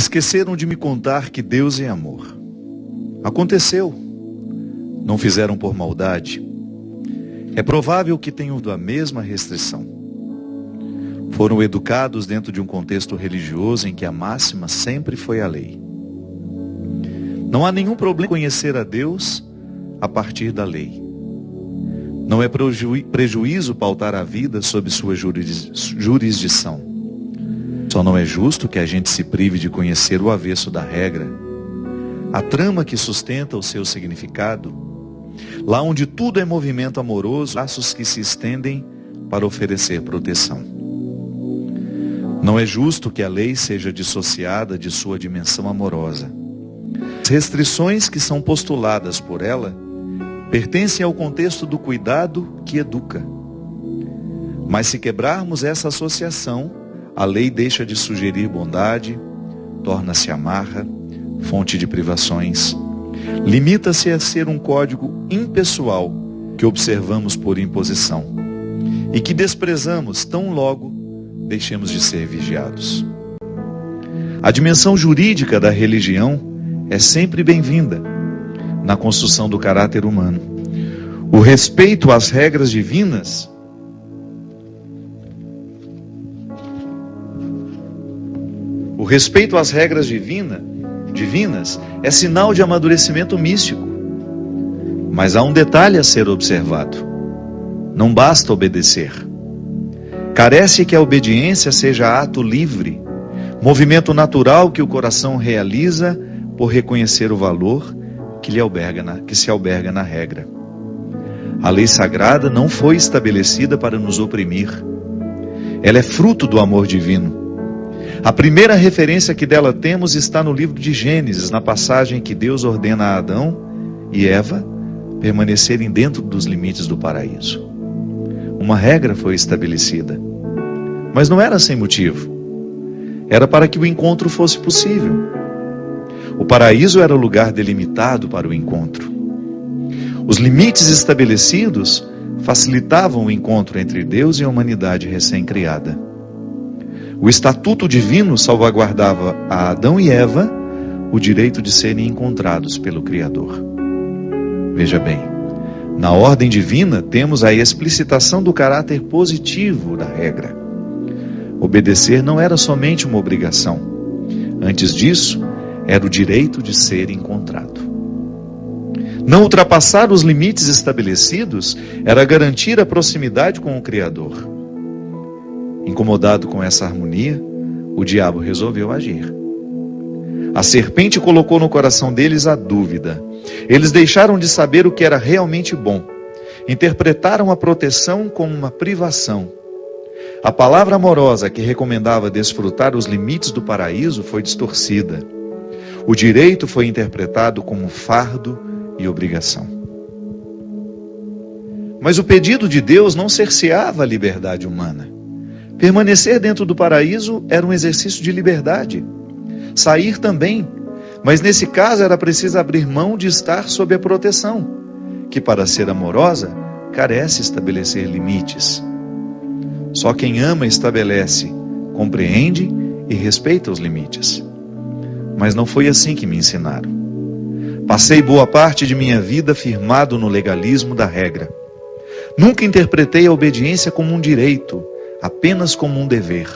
Esqueceram de me contar que Deus é amor. Aconteceu. Não fizeram por maldade. É provável que tenham a mesma restrição. Foram educados dentro de um contexto religioso em que a máxima sempre foi a lei. Não há nenhum problema em conhecer a Deus a partir da lei. Não é prejuízo pautar a vida sob sua jurisdição. Só não é justo que a gente se prive de conhecer o avesso da regra, a trama que sustenta o seu significado, lá onde tudo é movimento amoroso, laços que se estendem para oferecer proteção. Não é justo que a lei seja dissociada de sua dimensão amorosa. As restrições que são postuladas por ela pertencem ao contexto do cuidado que educa. Mas se quebrarmos essa associação, a lei deixa de sugerir bondade, torna-se amarra, fonte de privações. Limita-se a ser um código impessoal que observamos por imposição e que desprezamos tão logo deixemos de ser vigiados. A dimensão jurídica da religião é sempre bem-vinda na construção do caráter humano. O respeito às regras divinas divinas é sinal de amadurecimento místico. Mas há um detalhe a ser observado. Não basta obedecer. Carece que a obediência seja ato livre, movimento natural que o coração realiza por reconhecer o valor que se alberga na regra. A lei sagrada não foi estabelecida para nos oprimir. Ela é fruto do amor divino. A primeira referência que dela temos está no livro de Gênesis, na passagem em que Deus ordena a Adão e Eva permanecerem dentro dos limites do paraíso. Uma regra foi estabelecida, mas não era sem motivo. Era para que o encontro fosse possível. O paraíso era o lugar delimitado para o encontro. Os limites estabelecidos facilitavam o encontro entre Deus e a humanidade recém-criada. O estatuto divino salvaguardava a Adão e Eva o direito de serem encontrados pelo Criador. Veja bem, na ordem divina temos a explicitação do caráter positivo da regra. Obedecer não era somente uma obrigação. Antes disso, era o direito de ser encontrado. Não ultrapassar os limites estabelecidos era garantir a proximidade com o Criador. Incomodado com essa harmonia, o diabo resolveu agir. A serpente colocou no coração deles a dúvida. Eles deixaram de saber o que era realmente bom. Interpretaram a proteção como uma privação. A palavra amorosa que recomendava desfrutar os limites do paraíso foi distorcida. O direito foi interpretado como fardo e obrigação. Mas o pedido de Deus não cerceava a liberdade humana. Permanecer dentro do paraíso era um exercício de liberdade. Sair também, mas nesse caso era preciso abrir mão de estar sob a proteção, que para ser amorosa carece estabelecer limites. Só quem ama estabelece, compreende e respeita os limites. Mas não foi assim que me ensinaram. Passei boa parte de minha vida firmado no legalismo da regra. Nunca interpretei a obediência como um direito, apenas como um dever.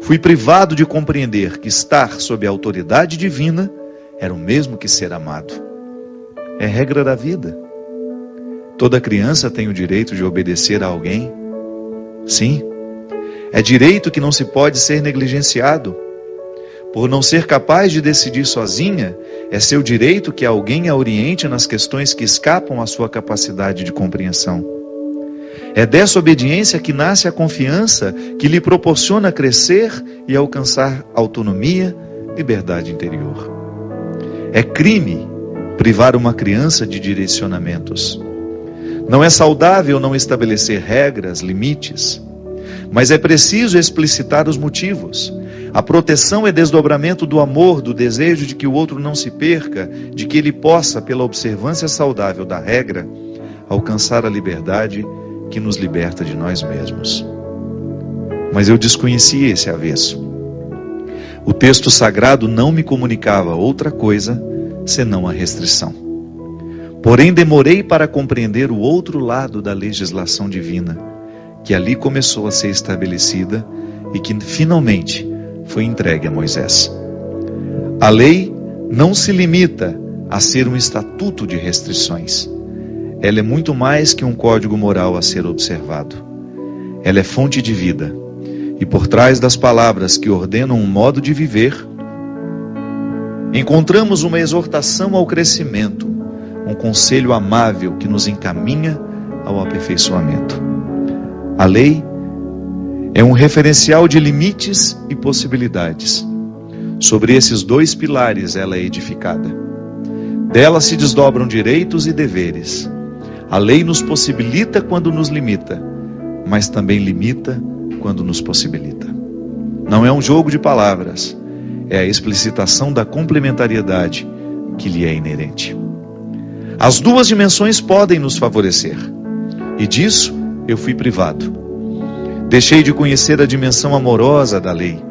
Fui privado de compreender que estar sob a autoridade divina era o mesmo que ser amado. É regra da vida. Toda criança tem o direito de obedecer a alguém. Sim, é direito que não se pode ser negligenciado. Por não ser capaz de decidir sozinha, é seu direito que alguém a oriente nas questões que escapam à sua capacidade de compreensão. É dessa obediência que nasce a confiança que lhe proporciona crescer e alcançar autonomia, liberdade interior. É crime privar uma criança de direcionamentos. Não é saudável não estabelecer regras, limites, mas é preciso explicitar os motivos. A proteção é desdobramento do amor, do desejo de que o outro não se perca, de que ele possa, pela observância saudável da regra, alcançar a liberdade que nos liberta de nós mesmos. Mas eu desconhecia esse avesso. O texto sagrado não me comunicava outra coisa senão a restrição. Porém, demorei para compreender o outro lado da legislação divina, que ali começou a ser estabelecida e que finalmente foi entregue a Moisés. A lei não se limita a ser um estatuto de restrições. Ela é muito mais que um código moral a ser observado. Ela é fonte de vida. E por trás das palavras que ordenam um modo de viver, encontramos uma exortação ao crescimento, um conselho amável que nos encaminha ao aperfeiçoamento. A lei é um referencial de limites e possibilidades. Sobre esses dois pilares ela é edificada. Dela se desdobram direitos e deveres. A lei nos possibilita quando nos limita, mas também limita quando nos possibilita. Não é um jogo de palavras, é a explicitação da complementariedade que lhe é inerente. As duas dimensões podem nos favorecer, e disso eu fui privado. Deixei de conhecer a dimensão amorosa da lei,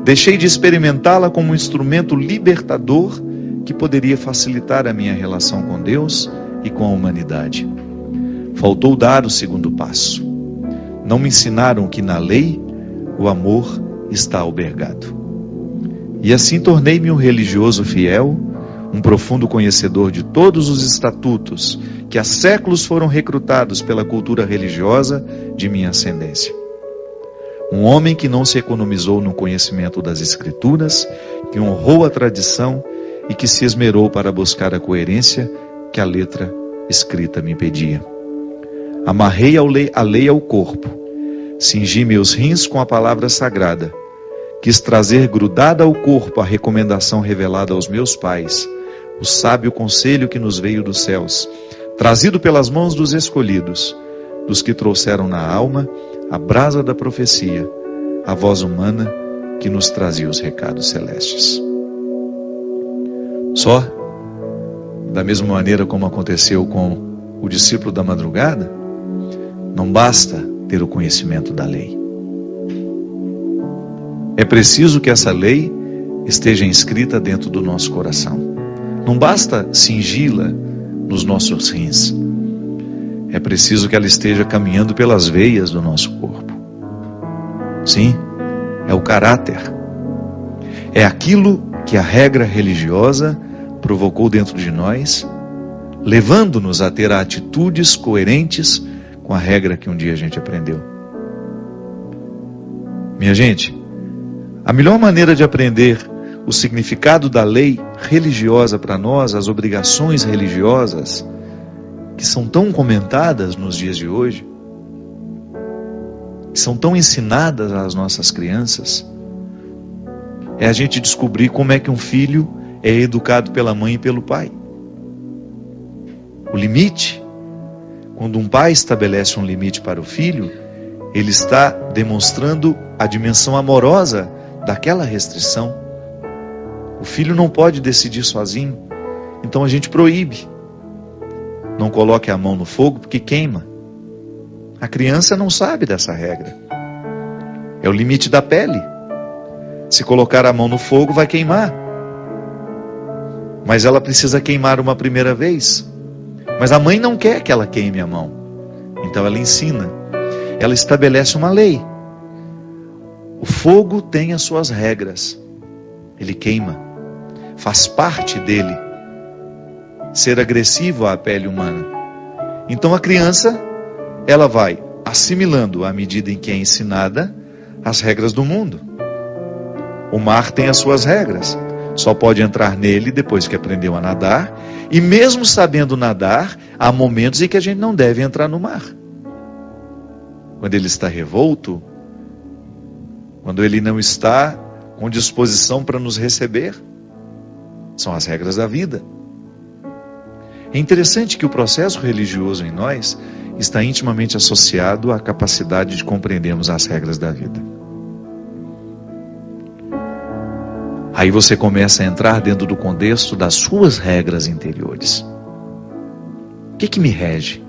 deixei de experimentá-la como um instrumento libertador que poderia facilitar a minha relação com Deus e com a humanidade. Faltou dar o segundo passo. Não me ensinaram que na lei o amor está albergado. E assim tornei-me um religioso fiel, um profundo conhecedor de todos os estatutos que há séculos foram recrutados pela cultura religiosa de minha ascendência. Um homem que não se economizou no conhecimento das Escrituras, que honrou a tradição e que se esmerou para buscar a coerência que a letra escrita me pedia. Amarrei a lei ao corpo, cingi meus rins com a palavra sagrada, quis trazer grudada ao corpo a recomendação revelada aos meus pais, o sábio conselho que nos veio dos céus, trazido pelas mãos dos escolhidos, dos que trouxeram na alma a brasa da profecia, a voz humana que nos trazia os recados celestes. Só, da mesma maneira como aconteceu com o discípulo da madrugada, não basta ter o conhecimento da lei. É preciso que essa lei esteja inscrita dentro do nosso coração. Não basta cingi-la nos nossos rins. É preciso que ela esteja caminhando pelas veias do nosso corpo. Sim, é o caráter. É aquilo que a regra religiosa provocou dentro de nós, levando-nos a ter atitudes coerentes com a regra que um dia a gente aprendeu. Minha gente, a melhor maneira de aprender o significado da lei religiosa para nós, as obrigações religiosas, que são tão comentadas nos dias de hoje, que são tão ensinadas às nossas crianças, é a gente descobrir como é que um filho é educado pela mãe e pelo pai. O limite, quando um pai estabelece um limite para o filho, ele está demonstrando a dimensão amorosa daquela restrição. O filho não pode decidir sozinho, então a gente proíbe. Não coloque a mão no fogo porque queima. A criança não sabe dessa regra. É o limite da pele. Se colocar a mão no fogo vai queimar. Mas ela precisa queimar uma primeira vez. Mas a mãe não quer que ela queime a mão. Então ela ensina. Ela estabelece uma lei. O fogo tem as suas regras. Ele queima. Faz parte dele ser agressivo à pele humana. Então a criança, ela vai assimilando à medida em que é ensinada as regras do mundo. O mar tem as suas regras. Só pode entrar nele depois que aprendeu a nadar. E mesmo sabendo nadar, há momentos em que a gente não deve entrar no mar. Quando ele está revolto, quando ele não está com disposição para nos receber. São as regras da vida. É interessante que o processo religioso em nós está intimamente associado à capacidade de compreendermos as regras da vida. Aí você começa a entrar dentro do contexto das suas regras interiores. O que me rege?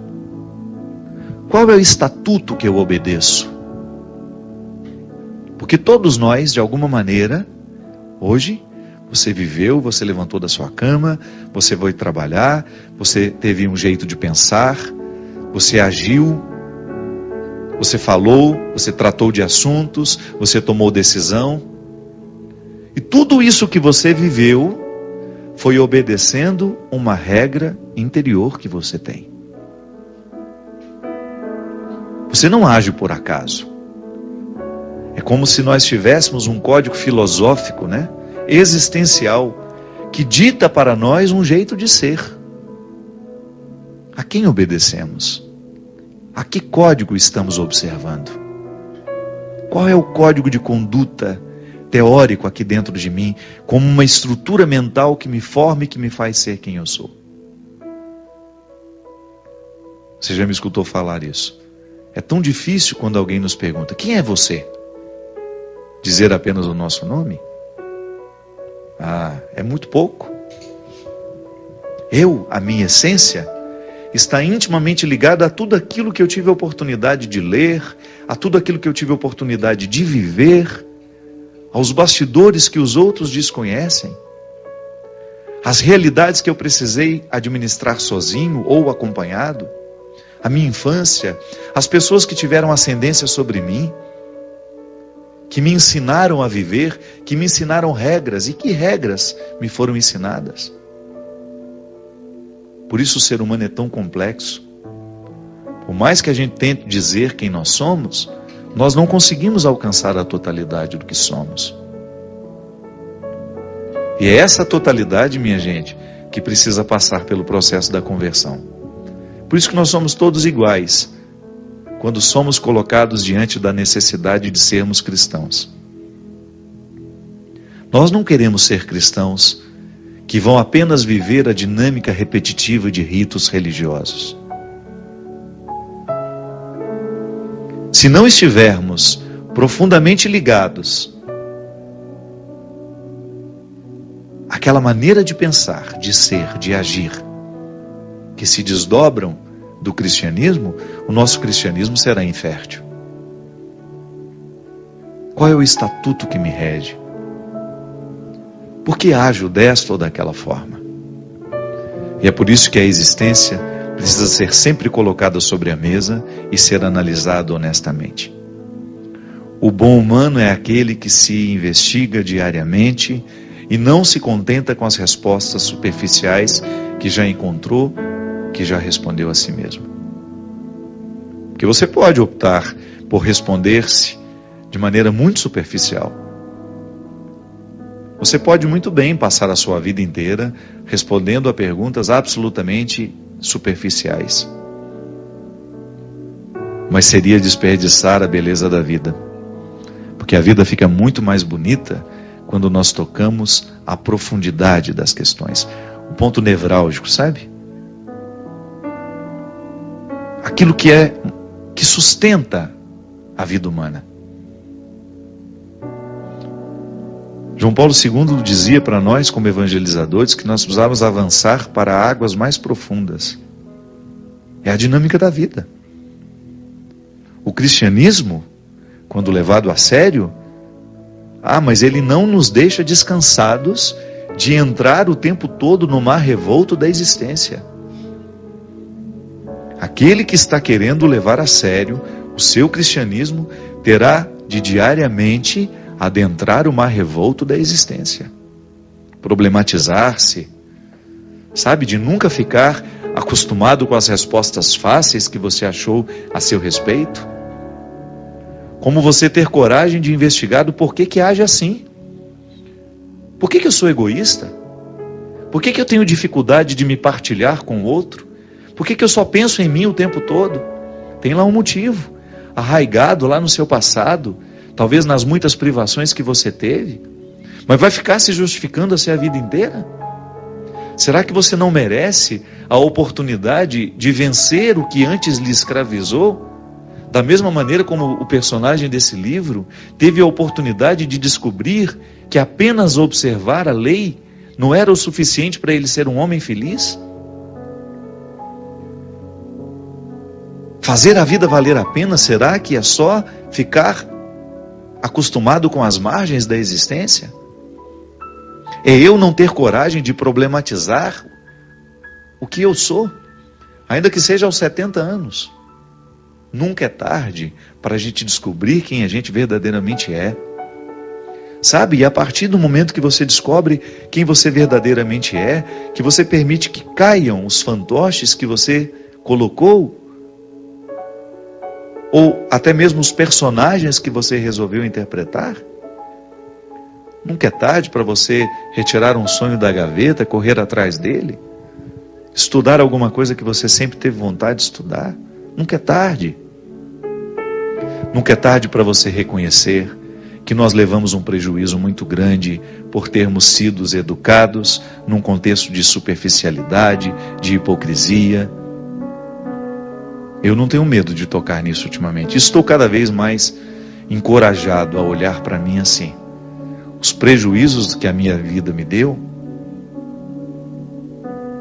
Qual é o estatuto que eu obedeço? Porque todos nós, de alguma maneira, Hoje, você viveu, você levantou da sua cama, você foi trabalhar, você teve um jeito de pensar, você agiu, você falou, você tratou de assuntos, você tomou decisão. E tudo isso que você viveu foi obedecendo uma regra interior que você tem. Você não age por acaso. É como se nós tivéssemos um código filosófico, existencial, que dita para nós um jeito de ser. A quem obedecemos? A que código estamos observando? Qual é o código de conduta teórico aqui dentro de mim, como uma estrutura mental que me forma e que me faz ser quem eu sou? Você já me escutou falar isso? É tão difícil quando alguém nos pergunta: quem é você? Dizer apenas o nosso nome? É muito pouco. A minha essência, está intimamente ligada a tudo aquilo que eu tive a oportunidade de ler, a tudo aquilo que eu tive a oportunidade de viver, aos bastidores que os outros desconhecem, as realidades que eu precisei administrar sozinho ou acompanhado, a minha infância, as pessoas que tiveram ascendência sobre mim, que me ensinaram a viver, que me ensinaram regras. E que regras me foram ensinadas? Por isso o ser humano é tão complexo. Por mais que a gente tente dizer quem nós somos, nós não conseguimos alcançar a totalidade do que somos. E é essa totalidade, minha gente, que precisa passar pelo processo da conversão. Por isso que nós somos todos iguais, quando somos colocados diante da necessidade de sermos cristãos. Nós não queremos ser cristãos que vão apenas viver a dinâmica repetitiva de ritos religiosos. Se não estivermos profundamente ligados àquela maneira de pensar, de ser, de agir, que se desdobram do cristianismo, o nosso cristianismo será infértil. Qual é o estatuto que me rege? Por que ajo desta ou daquela forma? E é por isso que a existência precisa ser sempre colocada sobre a mesa e ser analisada honestamente. O bom humano é aquele que se investiga diariamente e não se contenta com as respostas superficiais que já encontrou, que já respondeu a si mesmo. Porque você pode optar por responder-se de maneira muito superficial. Você pode muito bem passar a sua vida inteira respondendo a perguntas absolutamente superficiais. Mas seria desperdiçar a beleza da vida. Porque a vida fica muito mais bonita quando nós tocamos a profundidade das questões. O ponto nevrálgico, sabe? Aquilo que sustenta a vida humana. João Paulo II dizia para nós, como evangelizadores, que nós precisávamos avançar para águas mais profundas. É a dinâmica da vida. O cristianismo, quando levado a sério, mas ele não nos deixa descansados de entrar o tempo todo no mar revolto da existência. Aquele que está querendo levar a sério o seu cristianismo terá de diariamente adentrar o mar revolto da existência. Problematizar-se, sabe, de nunca ficar acostumado com as respostas fáceis que você achou a seu respeito. Como você ter coragem de investigar do porquê que age assim. Por que eu sou egoísta? Por que eu tenho dificuldade de me partilhar com o outro? Por que eu só penso em mim o tempo todo? Tem lá um motivo, arraigado lá no seu passado, talvez nas muitas privações que você teve, mas vai ficar se justificando assim a vida inteira? Será que você não merece a oportunidade de vencer o que antes lhe escravizou? Da mesma maneira como o personagem desse livro teve a oportunidade de descobrir que apenas observar a lei não era o suficiente para ele ser um homem feliz? Fazer a vida valer a pena, será que é só ficar acostumado com as margens da existência? É eu não ter coragem de problematizar o que eu sou, ainda que seja aos 70 anos. Nunca é tarde para a gente descobrir quem a gente verdadeiramente é. Sabe, e a partir do momento que você descobre quem você verdadeiramente é, que você permite que caiam os fantoches que você colocou, ou até mesmo os personagens que você resolveu interpretar, nunca é tarde para você retirar um sonho da gaveta, correr atrás dele, estudar alguma coisa que você sempre teve vontade de estudar. Nunca é tarde. Nunca é tarde para você reconhecer que nós levamos um prejuízo muito grande por termos sido educados num contexto de superficialidade, de hipocrisia. Eu não tenho medo de tocar nisso ultimamente. Estou cada vez mais encorajado a olhar para mim assim. Os prejuízos que a minha vida me deu,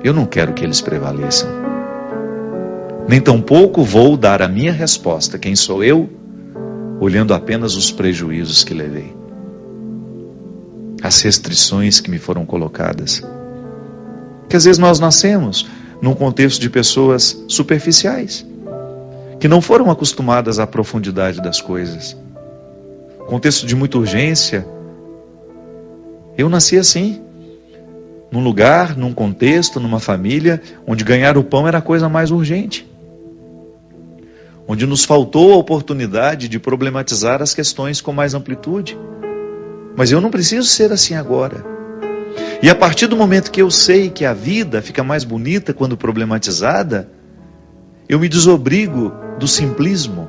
eu não quero que eles prevaleçam. Nem tampouco vou dar a minha resposta, quem sou eu, olhando apenas os prejuízos que levei, as restrições que me foram colocadas. Porque às vezes nós nascemos num contexto de pessoas superficiais, que não foram acostumadas à profundidade das coisas. Contexto de muita urgência. Eu nasci assim, num lugar, num contexto, numa família, onde ganhar o pão era a coisa mais urgente. Onde nos faltou a oportunidade de problematizar as questões com mais amplitude. Mas eu não preciso ser assim agora. E a partir do momento que eu sei que a vida fica mais bonita quando problematizada, eu me desobrigo do simplismo.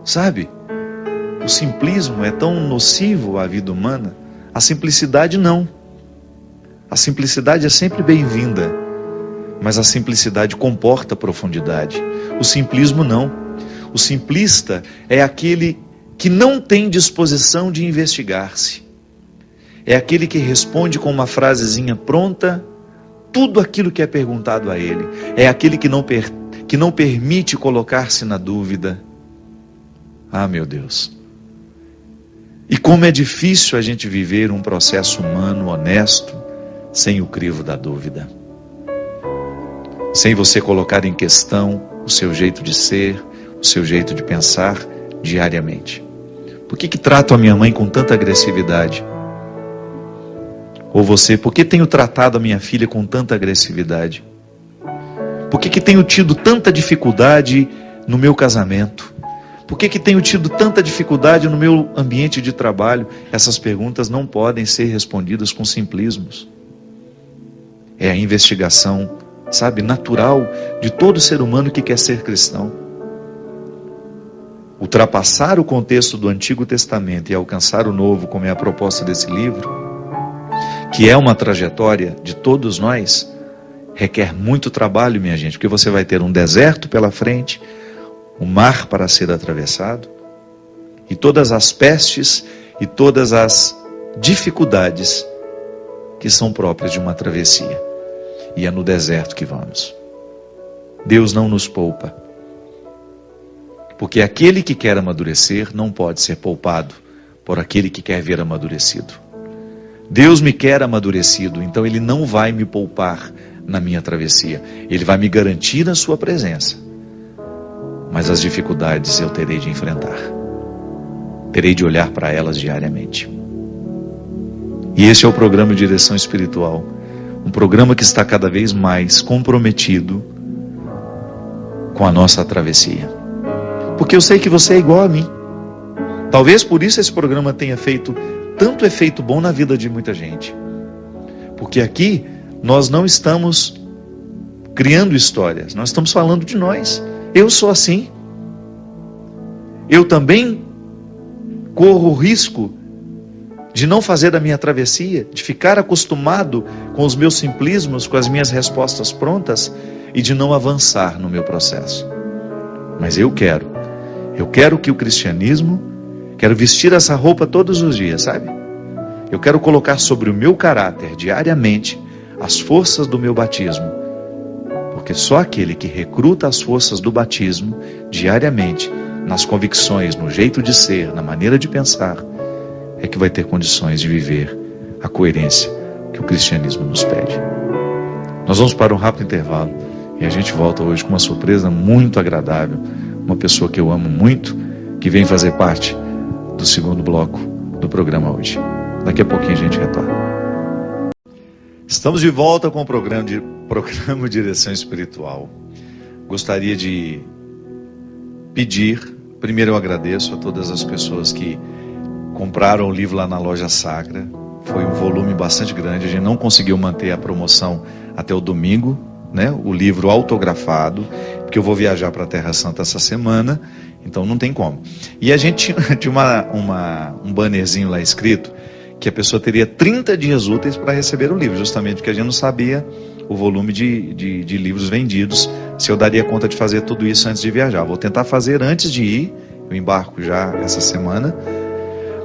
Sabe? O simplismo é tão nocivo à vida humana. A simplicidade não. A simplicidade é sempre bem-vinda, mas a simplicidade comporta profundidade. O simplismo não. O simplista é aquele que não tem disposição de investigar-se. É aquele que responde com uma frasezinha pronta tudo aquilo que é perguntado a ele. É aquele que não permite colocar-se na dúvida. Ah, meu Deus! E como é difícil a gente viver um processo humano honesto sem o crivo da dúvida. Sem você colocar em questão o seu jeito de ser, o seu jeito de pensar diariamente. Por que trato a minha mãe com tanta agressividade? Ou você, por que tenho tratado a minha filha com tanta agressividade? Por que tenho tido tanta dificuldade no meu casamento? Por que tenho tido tanta dificuldade no meu ambiente de trabalho? Essas perguntas não podem ser respondidas com simplismos. É a investigação, sabe, natural de todo ser humano que quer ser cristão. Ultrapassar o contexto do Antigo Testamento e alcançar o Novo, como é a proposta desse livro, que é uma trajetória de todos nós, requer muito trabalho, minha gente, porque você vai ter um deserto pela frente, um mar para ser atravessado, e todas as pestes e todas as dificuldades que são próprias de uma travessia. E é no deserto que vamos. Deus não nos poupa. Porque aquele que quer amadurecer não pode ser poupado por aquele que quer ver amadurecido. Deus me quer amadurecido, então Ele não vai me poupar na minha travessia. Ele vai me garantir a sua presença. Mas as dificuldades eu terei de enfrentar. Terei de olhar para elas diariamente. E esse é o programa Direção Espiritual. Um programa que está cada vez mais comprometido com a nossa travessia. Porque eu sei que você é igual a mim. Talvez por isso esse programa tenha feito tanto efeito bom na vida de muita gente. Porque aqui nós não estamos criando histórias, nós estamos falando de nós. Eu sou assim. Eu também corro o risco de não fazer a minha travessia, de ficar acostumado com os meus simplismos, com as minhas respostas prontas e de não avançar no meu processo. Mas eu quero que o cristianismo, quero vestir essa roupa todos os dias, sabe? Eu quero colocar sobre o meu caráter diariamente as forças do meu batismo, porque só aquele que recruta as forças do batismo diariamente, nas convicções, no jeito de ser, na maneira de pensar, é que vai ter condições de viver a coerência que o cristianismo nos pede. Nós vamos para um rápido intervalo e a gente volta hoje com uma surpresa muito agradável. Uma pessoa que eu amo muito, que vem fazer parte do segundo bloco do programa hoje. Daqui a pouquinho a gente retorna. Estamos de volta com o programa Direção Espiritual. Gostaria de pedir, primeiro eu agradeço a todas as pessoas que compraram o livro lá na Loja Sacra. Foi um volume bastante grande, a gente não conseguiu manter a promoção até o domingo, né? O livro autografado, porque eu vou viajar para a Terra Santa essa semana, então não tem como. E a gente tinha um bannerzinho lá escrito que a pessoa teria 30 dias úteis para receber o livro, justamente porque a gente não sabia o volume de livros vendidos, se eu daria conta de fazer tudo isso antes de viajar. Vou tentar fazer antes de ir, eu embarco já essa semana,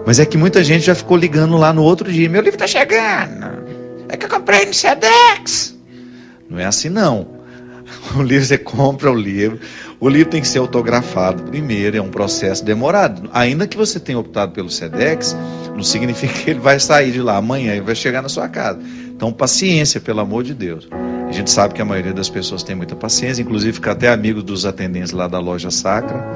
mas é que muita gente já ficou ligando lá no outro dia, meu livro está chegando, é que eu comprei no Sedex. Não é assim não, o livro você compra o livro tem que ser autografado primeiro, é um processo demorado, ainda que você tenha optado pelo Sedex, não significa que ele vai sair de lá amanhã e vai chegar na sua casa. Então paciência, pelo amor de Deus. A gente sabe que a maioria das pessoas tem muita paciência, inclusive fica até amigo dos atendentes lá da Loja Sacra,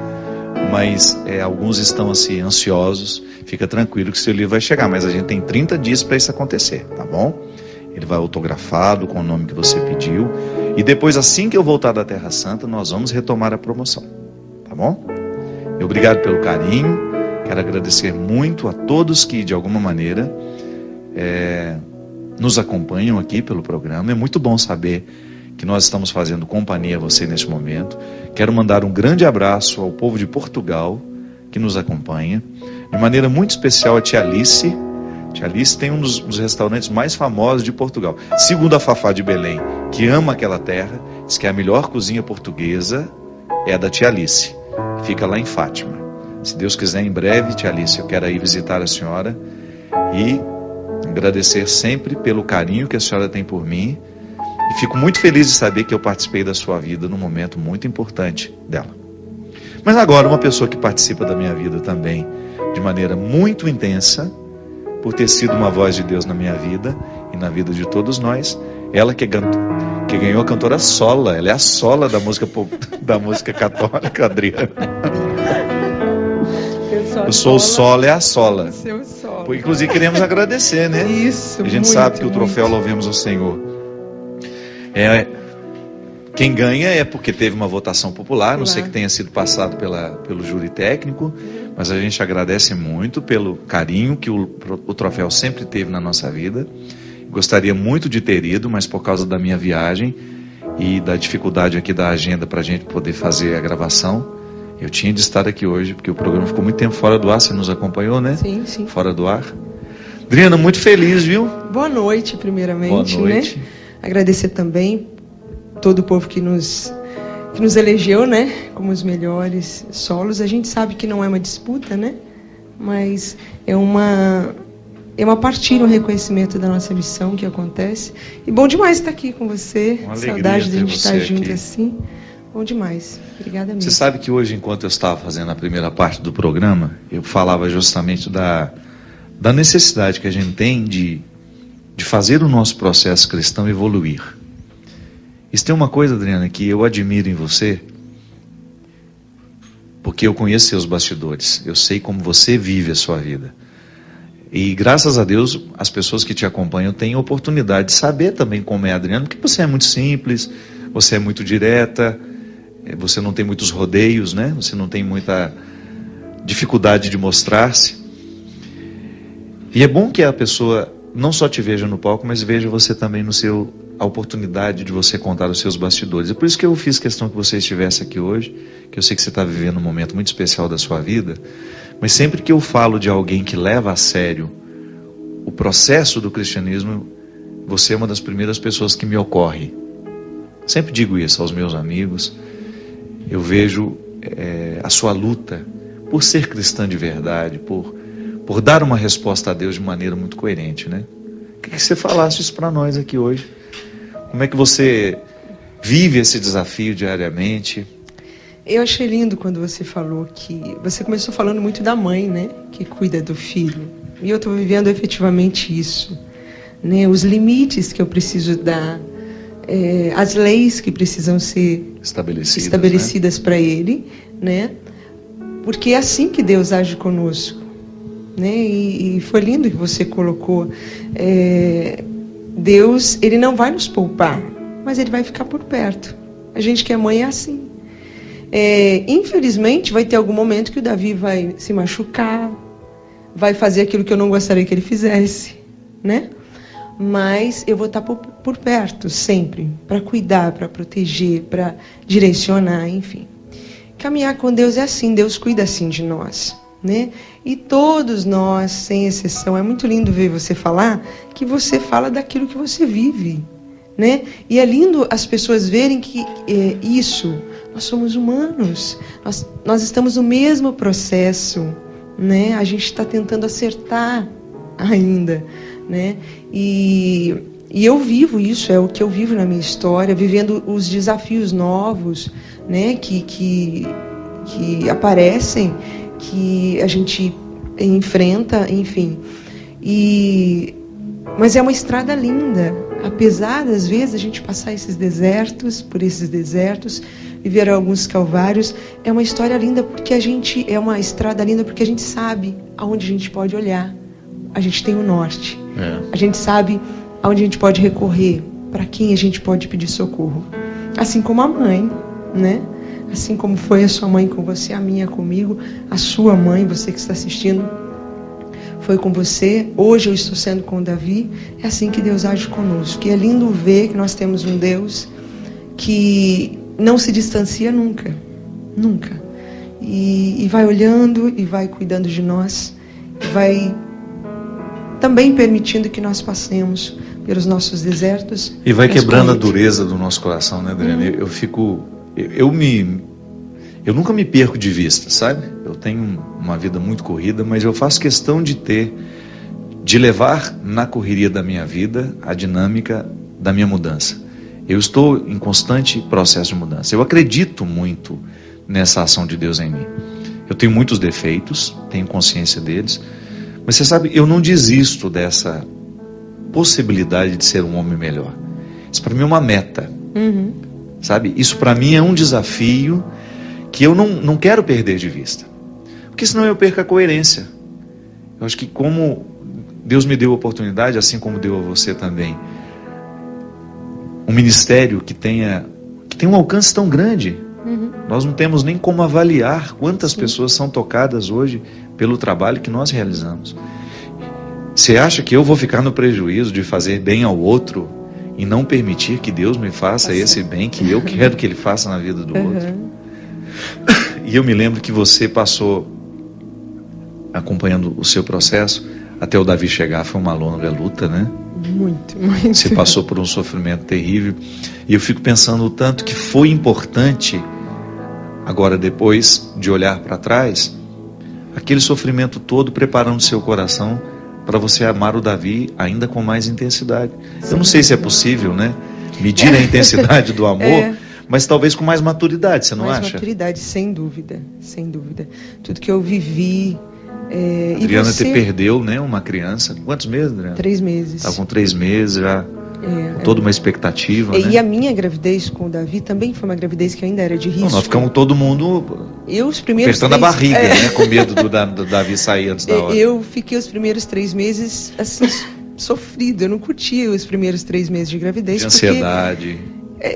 mas alguns estão assim ansiosos. Fica tranquilo que seu livro vai chegar, mas a gente tem 30 dias para isso acontecer, tá bom? Ele vai autografado com o nome que você pediu, e depois, assim que eu voltar da Terra Santa, nós vamos retomar a promoção, tá bom? Obrigado pelo carinho, quero agradecer muito a todos que de alguma maneira nos acompanham aqui pelo programa. É muito bom saber que nós estamos fazendo companhia a você neste momento. Quero mandar um grande abraço ao povo de Portugal que nos acompanha, de maneira muito especial a Tia Alice. Tia Alice tem um dos restaurantes mais famosos de Portugal, segundo a Fafá de Belém, que ama aquela terra, diz que a melhor cozinha portuguesa é a da Tia Alice, que fica lá em Fátima. Se Deus quiser, em breve, Tia Alice, eu quero ir visitar a senhora e agradecer sempre pelo carinho que a senhora tem por mim, e fico muito feliz de saber que eu participei da sua vida num momento muito importante dela. Mas agora, uma pessoa que participa da minha vida também de maneira muito intensa, por ter sido uma voz de Deus na minha vida e na vida de todos nós, ela que ganhou a cantora Sola, ela é a Sola da música católica, Adriana. Eu sou o Sola, é a Sola. Inclusive queremos agradecer, né? Isso, a gente sabe que o troféu Louvemos ao Senhor. Quem ganha é porque teve uma votação popular, não sei que tenha sido passado pelo júri técnico, mas a gente agradece muito pelo carinho que o troféu sempre teve na nossa vida. Gostaria muito de ter ido, mas por causa da minha viagem e da dificuldade aqui da agenda para a gente poder fazer a gravação, eu tinha de estar aqui hoje, porque o programa ficou muito tempo fora do ar. Você nos acompanhou, né? Sim. Fora do ar. Adriana, muito feliz, viu? Boa noite, primeiramente. Boa noite. Né? Agradecer também todo o povo que nos elegeu, né? Como os melhores solos. A gente sabe que não é uma disputa, né? Mas é uma partilha, um reconhecimento da nossa missão que acontece. E bom demais estar aqui com você. Uma alegria. Saudade de a gente estar junto aqui. Assim. Bom demais. Obrigada mesmo. Você sabe que hoje, enquanto eu estava fazendo a primeira parte do programa, eu falava justamente da necessidade que a gente tem de fazer o nosso processo cristão evoluir. Isso tem uma coisa, Adriana, que eu admiro em você, porque eu conheço seus bastidores, eu sei como você vive a sua vida. E graças a Deus, as pessoas que te acompanham têm a oportunidade de saber também como é a Adriana, porque você é muito simples, você é muito direta, você não tem muitos rodeios, né? Você não tem muita dificuldade de mostrar-se. E é bom que a pessoa não só te veja no palco, mas veja você também a oportunidade de você contar os seus bastidores. É por isso que eu fiz questão que você estivesse aqui hoje, que eu sei que você está vivendo um momento muito especial da sua vida, mas sempre que eu falo de alguém que leva a sério o processo do cristianismo, você é uma das primeiras pessoas que me ocorre. Sempre digo isso aos meus amigos. Eu vejo a sua luta por ser cristã de verdade, por dar uma resposta a Deus de maneira muito coerente, né? Queria que você falasse isso para nós aqui hoje. Como é que você vive esse desafio diariamente? Eu achei lindo quando você falou que... Você começou falando muito da mãe, né? Que cuida do filho. E eu estou vivendo efetivamente isso. né? Os limites que eu preciso dar, as leis que precisam ser estabelecidas, né, para Ele, né? Porque é assim que Deus age conosco, né? E foi lindo que você colocou. Deus, Ele não vai nos poupar, mas Ele vai ficar por perto. A gente que é mãe é assim. Infelizmente, vai ter algum momento que o Davi vai se machucar, vai fazer aquilo que eu não gostaria que ele fizesse, né? Mas eu vou estar por perto sempre, para cuidar, para proteger, para direcionar, enfim. Caminhar com Deus é assim, Deus cuida assim de nós, né? E todos nós, sem exceção, é muito lindo ver você falar, que você fala daquilo que você vive, né? E é lindo as pessoas verem que nós somos humanos, nós estamos no mesmo processo, né? A gente está tentando acertar ainda, né? E eu vivo isso, é o que eu vivo na minha história, vivendo os desafios novos, né? Que aparecem, que a gente enfrenta, enfim. Mas é uma estrada linda. Apesar das vezes a gente passar por esses desertos, viver alguns calvários, é uma história linda porque é uma estrada linda porque a gente sabe aonde a gente pode olhar. A gente tem o norte. A gente sabe aonde a gente pode recorrer, para quem a gente pode pedir socorro. Assim como a mãe, né? Assim como foi a sua mãe com você, a minha comigo, a sua mãe, você que está assistindo, foi com você, hoje eu estou sendo com o Davi. É assim que Deus age conosco. E é lindo ver que nós temos um Deus que não se distancia nunca, nunca. E vai olhando e vai cuidando de nós, e vai também permitindo que nós passemos pelos nossos desertos. E vai quebrando a dureza do nosso coração, né, Adriana? Eu nunca me perco de vista, sabe? Eu tenho uma vida muito corrida, mas eu faço questão de levar na correria da minha vida a dinâmica da minha mudança. Eu estou em constante processo de mudança. Eu acredito muito nessa ação de Deus em mim. Eu tenho muitos defeitos, tenho consciência deles, mas você sabe, eu não desisto dessa possibilidade de ser um homem melhor. Isso para mim é uma meta, sabe? Isso para mim é um desafio que eu não quero perder de vista, porque senão eu perco a coerência. Eu acho que como Deus me deu a oportunidade, assim como deu a você também, um ministério que tem um alcance tão grande, nós não temos nem como avaliar quantas pessoas são tocadas hoje pelo trabalho que nós realizamos. Você acha que eu vou ficar no prejuízo de fazer bem ao outro e não permitir que Deus me faça esse bem que eu quero que Ele faça na vida do outro? E eu me lembro que você passou acompanhando o seu processo até o Davi chegar. Foi uma longa luta, né? Muito. Você passou por um sofrimento terrível. E eu fico pensando o tanto que foi importante, agora depois de olhar para trás, aquele sofrimento todo preparando seu coração para você amar o Davi ainda com mais intensidade. Eu não sei se é possível, né? Medir a intensidade do amor, mas talvez com mais maturidade, você não acha? Mais maturidade, sem dúvida, sem dúvida. Tudo que eu vivi. Adriana, você perdeu, né, uma criança. Quantos meses, Adriana? 3 meses. Estava com 3 meses já, com toda uma expectativa. E a minha gravidez com o Davi também foi uma gravidez que ainda era de risco. Nós ficamos todo mundo apertando a barriga, né, com medo do Davi sair antes da hora. Eu fiquei os primeiros 3 meses assim, sofrido. Eu não curtia os primeiros 3 meses de gravidez. De ansiedade.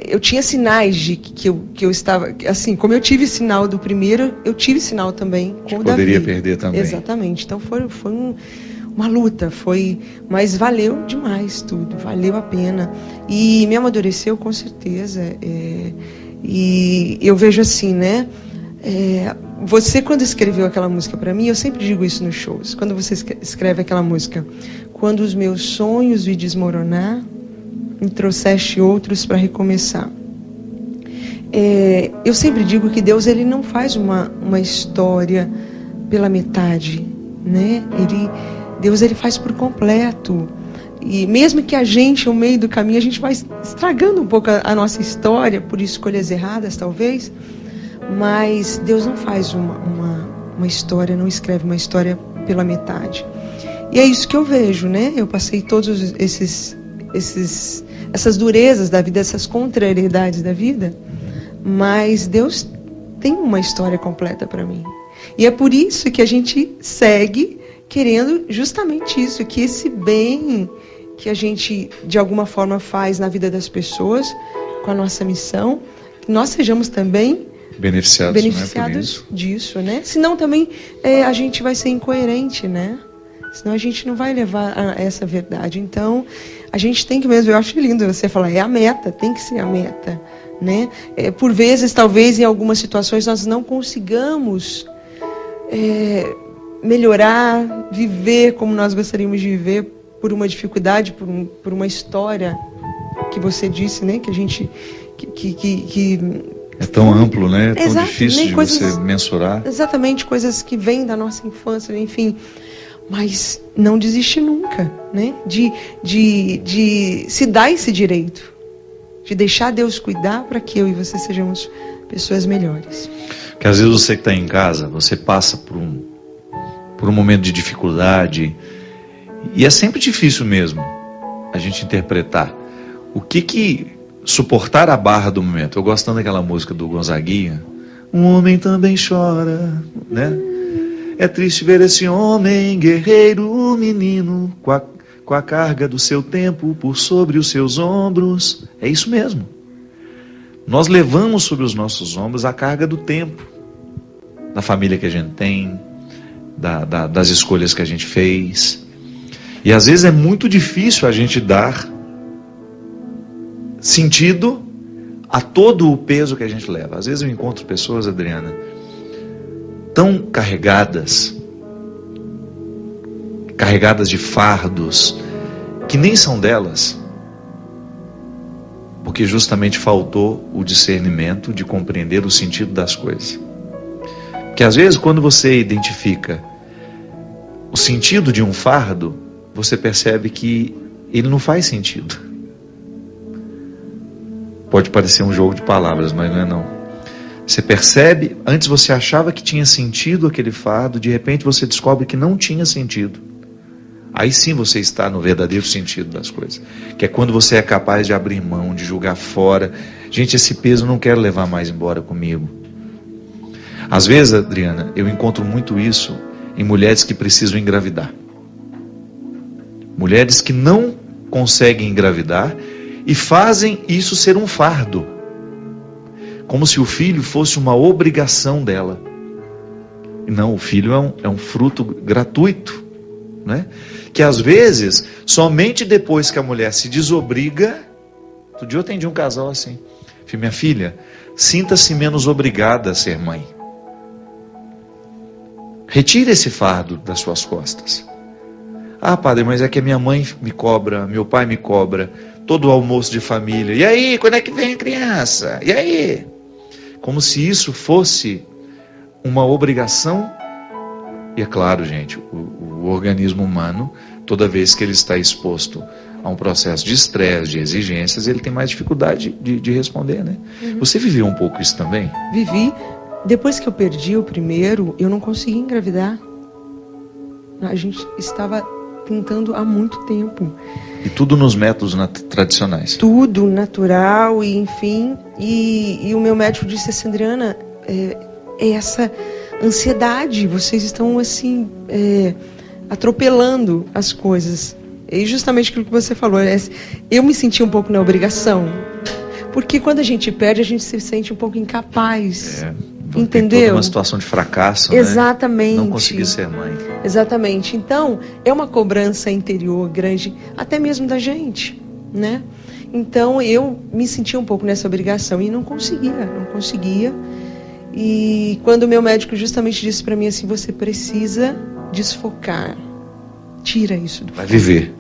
Eu tinha sinais de que eu estava, assim, como eu tive sinal do primeiro, eu tive sinal também com o Davi. Poderia perder também. Exatamente. Então foi uma luta, mas valeu demais tudo, valeu a pena. E me amadureceu com certeza. E eu vejo assim, né? Você, quando escreveu aquela música para mim, eu sempre digo isso nos shows, quando você escreve aquela música: quando os meus sonhos vi desmoronar, me trouxeste outros para recomeçar. Eu sempre digo que Deus, Ele não faz uma história pela metade, né? Deus, Ele faz por completo. E mesmo que a gente, no meio do caminho, a gente vai estragando um pouco a nossa história, por escolhas erradas, talvez, mas Deus não faz uma história, não escreve uma história pela metade. E é isso que eu vejo, né? Eu passei todos essas durezas da vida, essas contrariedades da vida, mas Deus tem uma história completa para mim. E é por isso que a gente segue querendo justamente isso, que esse bem que a gente de alguma forma faz na vida das pessoas, com a nossa missão, que nós sejamos também beneficiados né, disso, né? Senão também a gente vai ser incoerente, né? Senão a gente não vai levar a essa verdade. Então, a gente tem que mesmo, eu acho lindo você falar, é a meta, tem que ser a meta, né? Por vezes, talvez, em algumas situações, nós não consigamos melhorar, viver como nós gostaríamos de viver por uma dificuldade, por uma história que você disse, né? Que a gente... É tão amplo, né? É tão Exato, difícil de você mensurar. Exatamente, coisas que vêm da nossa infância, enfim... Mas não desiste nunca, né? De se dar esse direito. De deixar Deus cuidar para que eu e você sejamos pessoas melhores. Porque às vezes você que está em casa, você passa por um momento de dificuldade. E é sempre difícil mesmo a gente interpretar. O que suportar a barra do momento. Eu gosto tanto daquela música do Gonzaguinha. Um homem também chora, né? É triste ver esse homem, guerreiro, menino, com a carga do seu tempo por sobre os seus ombros. É isso mesmo. Nós levamos sobre os nossos ombros a carga do tempo, da família que a gente tem, das escolhas que a gente fez. E às vezes é muito difícil a gente dar sentido a todo o peso que a gente leva. Às vezes eu encontro pessoas, Adriana, tão carregadas de fardos que nem são delas, porque justamente faltou o discernimento de compreender o sentido das coisas. Porque às vezes quando você identifica o sentido de um fardo, você percebe que ele não faz sentido. Pode parecer um jogo de palavras, mas não é não. Você percebe, antes você achava que tinha sentido aquele fardo, de repente você descobre que não tinha sentido. Aí sim você está no verdadeiro sentido das coisas. Que é quando você é capaz de abrir mão, de jogar fora. Gente, esse peso eu não quero levar mais embora comigo. Às vezes, Adriana, eu encontro muito isso em mulheres que precisam engravidar. Mulheres que não conseguem engravidar e fazem isso ser um fardo. Como se o filho fosse uma obrigação dela. Não, o filho é um fruto gratuito, né? Que às vezes, somente depois que a mulher se desobriga... Outro dia eu atendi um casal assim. Falei, minha filha, sinta-se menos obrigada a ser mãe. Retire esse fardo das suas costas. Ah, padre, mas é que a minha mãe me cobra, meu pai me cobra, todo o almoço de família. E aí, quando é que vem a criança? E aí? Como se isso fosse uma obrigação. E é claro, gente, o organismo humano, toda vez que ele está exposto a um processo de estresse, de exigências, ele tem mais dificuldade de responder, né? Uhum. Você viveu um pouco isso também? Vivi. Depois que eu perdi o primeiro, eu não consegui engravidar. A gente estava tentando há muito tempo. E tudo nos métodos tradicionais? Tudo natural, e enfim. E o meu médico disse assim, Adriana, é essa ansiedade, vocês estão assim, atropelando as coisas. E justamente aquilo que você falou, eu me senti um pouco na obrigação. Porque quando a gente perde, a gente se sente um pouco incapaz. Entendeu? Toda uma situação de fracasso, exatamente, né? Não conseguir ser mãe. Exatamente. Então, é uma cobrança interior grande, até mesmo da gente, né? Então, eu me sentia um pouco nessa obrigação e não conseguia. E quando o meu médico justamente disse para mim assim, você precisa desfocar. Tira isso do Vai viver.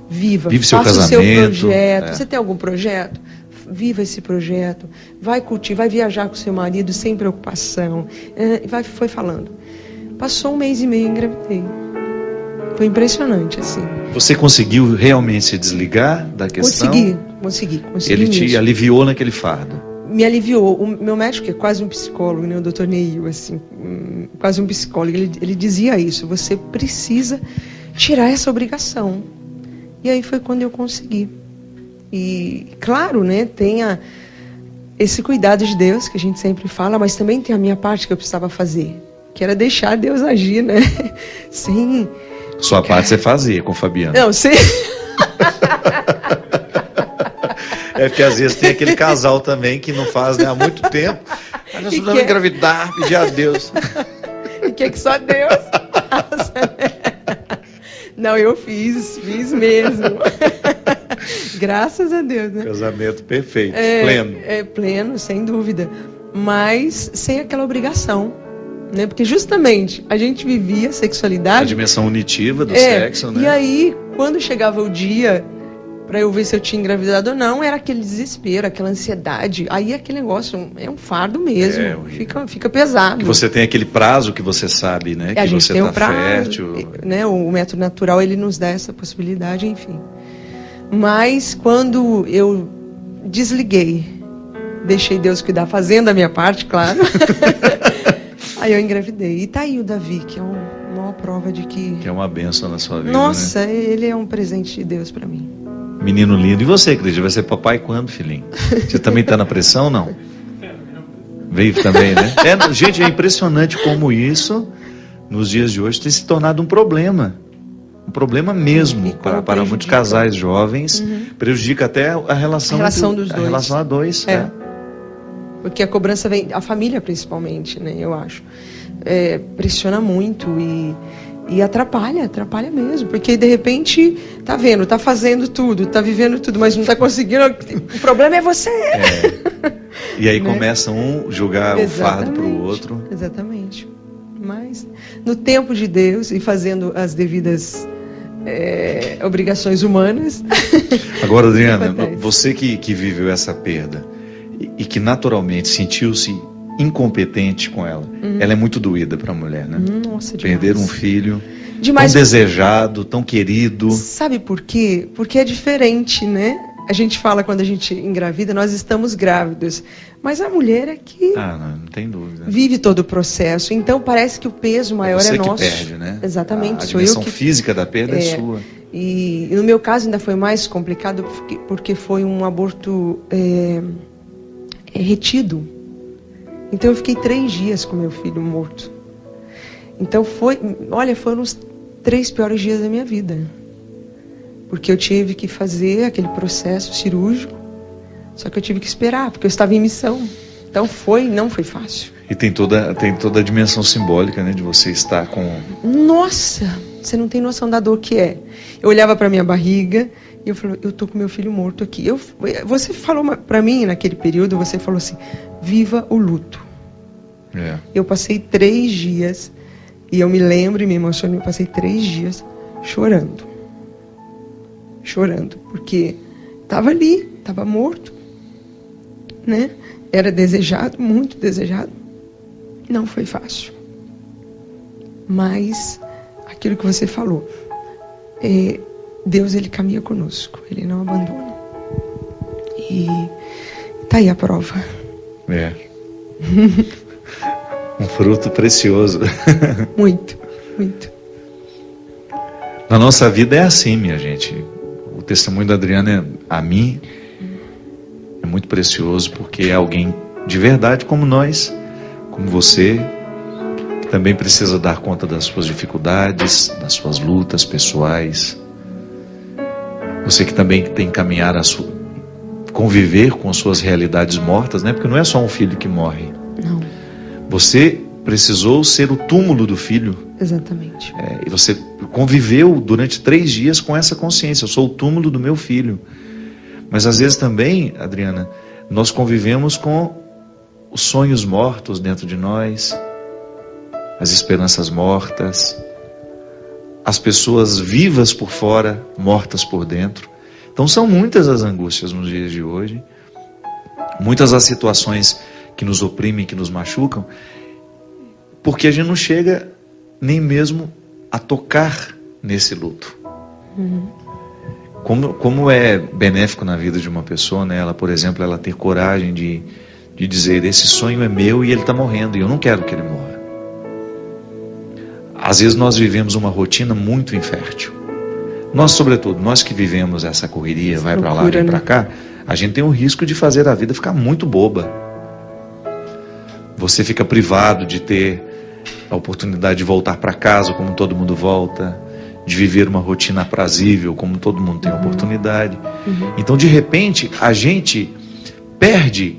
Viva. Vive seu Faça casamento. O seu projeto. Você tem algum projeto? Viva esse projeto, vai curtir, vai viajar com seu marido sem preocupação, foi falando. Passou 1 mês e meio e engravidei. Foi impressionante, assim. Você conseguiu realmente se desligar da questão? Consegui. Ele te aliviou naquele fardo? Me aliviou. O meu médico, que é quase um psicólogo, né, o Dr. Neil, assim, quase um psicólogo, ele dizia isso, você precisa tirar essa obrigação. E aí foi quando eu consegui. E, claro, né, tem esse cuidado de Deus, que a gente sempre fala, mas também tem a minha parte que eu precisava fazer, que era deixar Deus agir, né? Sim. Sua parte você fazia com o Fabiano. Não, sim. É porque às vezes tem aquele casal também que não faz, né, há muito tempo. Mas nós precisamos engravidar, pedir a Deus. E que só Deus faça, né? Não, eu fiz mesmo. Graças a Deus, né? Casamento perfeito, pleno. Pleno, sem dúvida. Mas sem aquela obrigação, né? Porque justamente a gente vivia a sexualidade... A dimensão unitiva do sexo, né? E aí, quando chegava o dia para eu ver se eu tinha engravidado ou não, era aquele desespero, aquela ansiedade. Aí aquele negócio é um fardo mesmo, fica pesado. Que você tem aquele prazo que você sabe, né? Que gente você tem está um prazo, fértil. Né? O método natural, ele nos dá essa possibilidade, enfim. Mas quando eu desliguei, deixei Deus cuidar, fazendo a minha parte, claro, aí eu engravidei. E tá aí o Davi, que é uma maior prova de que... Que é uma bênção na sua vida, Nossa, né? Ele é um presente de Deus para mim. Menino lindo. E você, Cleide, vai ser papai quando, filhinho? Você também tá na pressão, não? Veio também, né? Gente, é impressionante como isso, nos dias de hoje, tem se tornado um problema. Um problema mesmo para muitos casais jovens. Prejudica até a relação dos dois. A relação a dois. Porque a cobrança vem, a família principalmente, né? Eu acho. Pressiona muito e atrapalha mesmo. Porque de repente, tá vendo, tá fazendo tudo, tá vivendo tudo, mas não tá conseguindo. O problema é você. E aí começa um jogar o fardo pro outro. Exatamente. Mas no tempo de Deus e fazendo as devidas obrigações humanas. Agora, Adriana, você que viveu essa perda e que naturalmente sentiu-se incompetente com ela, ela é muito doída para a mulher, né? Nossa, demais. Perder um filho demais. Tão desejado, tão querido. Sabe por quê? Porque é diferente, né? A gente fala quando a gente engravida, nós estamos grávidos. Mas a mulher é que não tem dúvida. Vive todo o processo. Então parece que o peso maior é nosso. Você que perde, né? Exatamente. A dimensão física da perda é sua. E no meu caso ainda foi mais complicado porque foi um aborto retido. Então eu fiquei 3 dias com meu filho morto. Então foram os 3 piores dias da minha vida. Porque eu tive que fazer aquele processo cirúrgico, só que eu tive que esperar, porque eu estava em missão. Então não foi fácil. E tem toda a dimensão simbólica, né, de você estar com... Nossa, você não tem noção da dor que é. Eu olhava para minha barriga e eu falei, eu tô com meu filho morto aqui. Você falou para mim naquele período, você falou assim, viva o luto. Eu passei 3 dias, e eu me lembro e me emocionei, eu passei 3 dias chorando, porque estava ali, estava morto, né? Era desejado, muito desejado. Não foi fácil. Mas aquilo que você falou, Deus, ele caminha conosco, ele não abandona. E tá aí a prova. Um fruto precioso. Muito, muito. Na nossa vida é assim, minha gente. O testemunho da Adriana, a mim, é muito precioso, porque é alguém de verdade como nós, como você, que também precisa dar conta das suas dificuldades, das suas lutas pessoais. Você que também tem que caminhar conviver com suas realidades mortas, né? Porque não é só um filho que morre. Não. Você precisou ser o túmulo do filho. Exatamente. E você conviveu durante 3 dias com essa consciência. Eu sou o túmulo do meu filho. Mas às vezes também, Adriana, nós convivemos com os sonhos mortos dentro de nós, as esperanças mortas, as pessoas vivas por fora, mortas por dentro. Então são muitas as angústias nos dias de hoje, muitas as situações que nos oprimem, que nos machucam, porque a gente não chega nem mesmo a tocar nesse luto. Como é benéfico na vida de uma pessoa, né? Ela, por exemplo, ela ter coragem de dizer, esse sonho é meu e ele está morrendo, e eu não quero que ele morra. Às vezes nós vivemos uma rotina muito infértil. Nós, sobretudo, nós que vivemos essa correria, vai para lá, vem para cá, a gente tem o risco de fazer a vida ficar muito boba. Você fica privado de ter a oportunidade de voltar para casa como todo mundo volta, de viver uma rotina aprazível como todo mundo tem a oportunidade. Então, de repente, a gente perde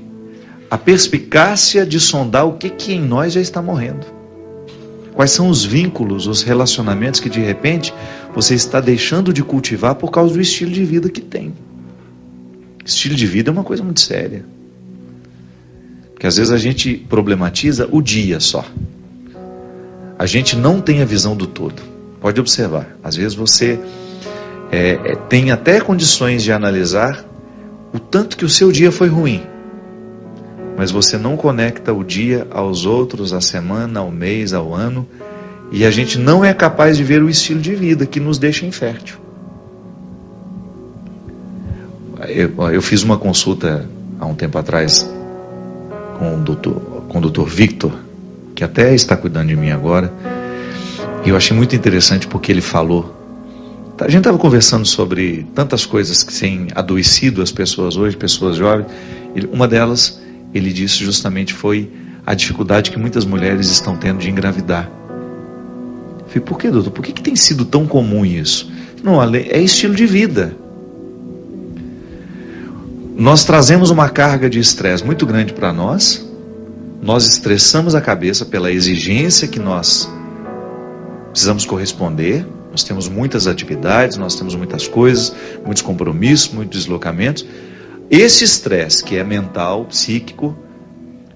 a perspicácia de sondar o que em nós já está morrendo. Quais são os vínculos, os relacionamentos que de repente você está deixando de cultivar por causa do estilo de vida que tem. Estilo de vida é uma coisa muito séria. Porque às vezes a gente problematiza o dia só. A gente não tem a visão do todo. Pode observar. Às vezes você tem até condições de analisar o tanto que o seu dia foi ruim. Mas você não conecta o dia aos outros, a semana, ao mês, ao ano. E a gente não é capaz de ver o estilo de vida que nos deixa infértil. Eu fiz uma consulta há um tempo atrás com o Dr. Victor, que até está cuidando de mim agora. E eu achei muito interessante porque ele falou. A gente estava conversando sobre tantas coisas que têm adoecido as pessoas hoje, pessoas jovens. Uma delas, ele disse justamente, foi a dificuldade que muitas mulheres estão tendo de engravidar. Eu falei, por que, doutor? Por que tem sido tão comum isso? Não, é estilo de vida. Nós trazemos uma carga de estresse muito grande para nós. Nós estressamos a cabeça pela exigência que nós precisamos corresponder. Nós temos muitas atividades, nós temos muitas coisas, muitos compromissos, muitos deslocamentos. Esse estresse, que é mental, psíquico,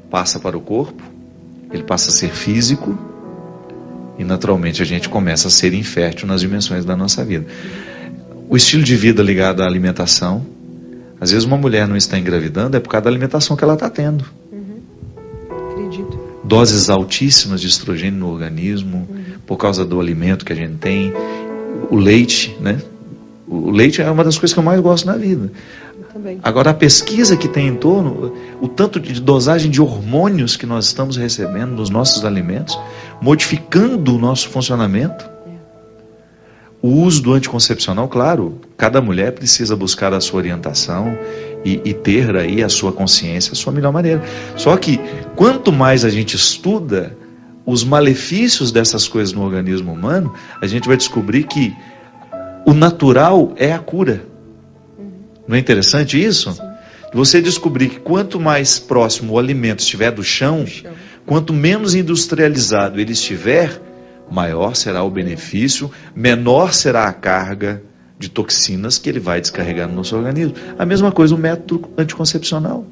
passa para o corpo, ele passa a ser físico, e naturalmente a gente começa a ser infértil nas dimensões da nossa vida. O estilo de vida ligado à alimentação, às vezes uma mulher não está engravidando, é por causa da alimentação que ela está tendo. Acredito. Doses altíssimas de estrogênio no organismo, por causa do alimento que a gente tem. O leite, né? O leite é uma das coisas que eu mais gosto na vida. Agora, a pesquisa que tem em torno, o tanto de dosagem de hormônios que nós estamos recebendo nos nossos alimentos, modificando o nosso funcionamento. O uso do anticoncepcional, claro, cada mulher precisa buscar a sua orientação e ter aí a sua consciência, a sua melhor maneira. Só que, quanto mais a gente estuda os malefícios dessas coisas no organismo humano, a gente vai descobrir que o natural é a cura. Não é interessante isso? Sim. Você descobrir que quanto mais próximo o alimento estiver do chão, quanto menos industrializado ele estiver, maior será o benefício, menor será a carga de toxinas que ele vai descarregar no nosso organismo. A mesma coisa o método anticoncepcional.